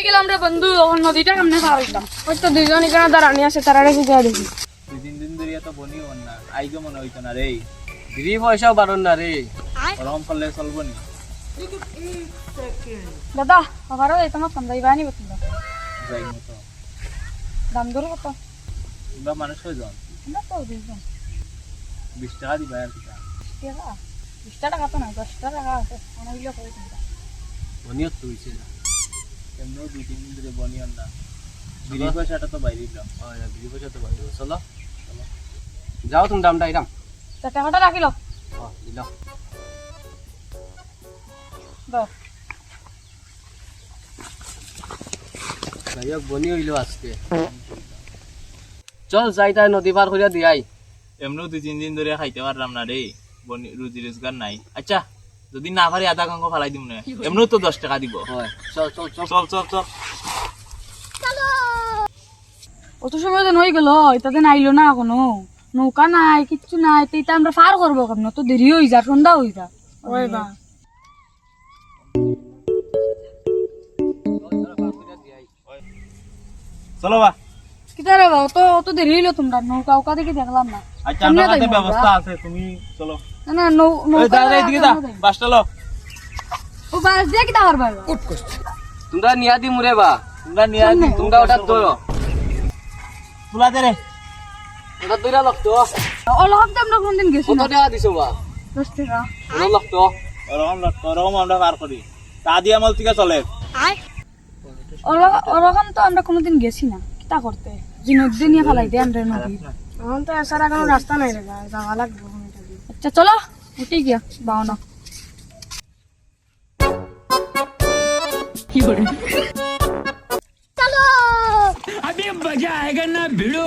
পাই গেলাম রে বন্ধু, নদীটা কেমনে পার হইতাম? ওই তো দুইজন এখানে দাঁড়ানি আছে, তারা রেখে দেওয়া দেখি। দুই তিন দিন ধরে তো বনি হন না, আইগো মনে হইতো না রে। দিদি পয়সাও বাড়ন না রে, ওরকম করলে চলবো নি? দাদা আবারও এই তোমার সন্ধ্যা বানি বলছিল যাই মতো দাম ধরে কত? তোমরা মানুষ হয়েজন আমরা তো দুইজন। 20 টাকা দিবা আর কি। 20 টাকা তো নয়, 10 টাকা আছে, অনেকগুলো করে চিন্তা। বনিও তো হইছে না, এমনিও দুই তিন দিন ধরে বনি হন না। বিড়ি পয়সাটা তো বাইরে দিলাম। বিড়ি পয়সা তো বাইরে, চলো চলো যাও, তুমি দামটা এরাম টাকাটা রাখিল দিলাম। দাও। যাই হোক বনি হইলো আজকে। চল যাই, তাই নদী পার করিয়া দিয়াই। এমনিও দুই তিন দিন ধরে খাইতে পারলাম না রে, বনি রুজি রোজগার নাই। আচ্ছা যদি না পারি আধা কাঙ্ক ফালাই দিব না, এমনিও তো 10 টাকা দিব। চল চল চল চল চল চল। অত সময় তো নই গেল, এটাতে নাইলো না এখনো, নৌকা নাই কিচ্ছু নাই, তো এটা আমরা পার করবো কেমন? তো দেরি হয়ে যা, সন্ধ্যা হয়ে যা। ওই বা চলো বা। কিতা রে বাবা, তো অত দেরি হইলো তোমরা? নৌকা উকা দেখে দেখলাম না। আচ্ছা কেমনে আমার কাছে যাইবো ব্যবস্থা আমরা? আছে, তুমি চলো। না না, নৌকা এদিকে যা, বাসটা লো। ও বাস দিয়ে কিতা করবা? তোমরা নিয়া দি মুরে বা, তোমরা নিয়া দি, তোমরা ওটা ধরো। তুলা দে রে, ওটা দুইটা লাগতো। ও লব তো আমরা কোনদিন গেছি কত না। টাকা দিছো বা? 10 টাকা। ওটা লাগতো। ওরকম লাগতো, ওরকম আমরা পার করি। তা দিয়ে আমল থেকে চলে। ওরকম তো আমরা কোনোদিন গেছি না, কিতা করতে? যে নদী নিয়ে ফেলাই দে আমরা নদী। এখন তো আসার কোনো রাস্তা নাই রে, যাওয়া লাগবে। আচ্ছা চলো, উঠে গিয়া বাও না। अभी मजा आएगा ना भिड़ो।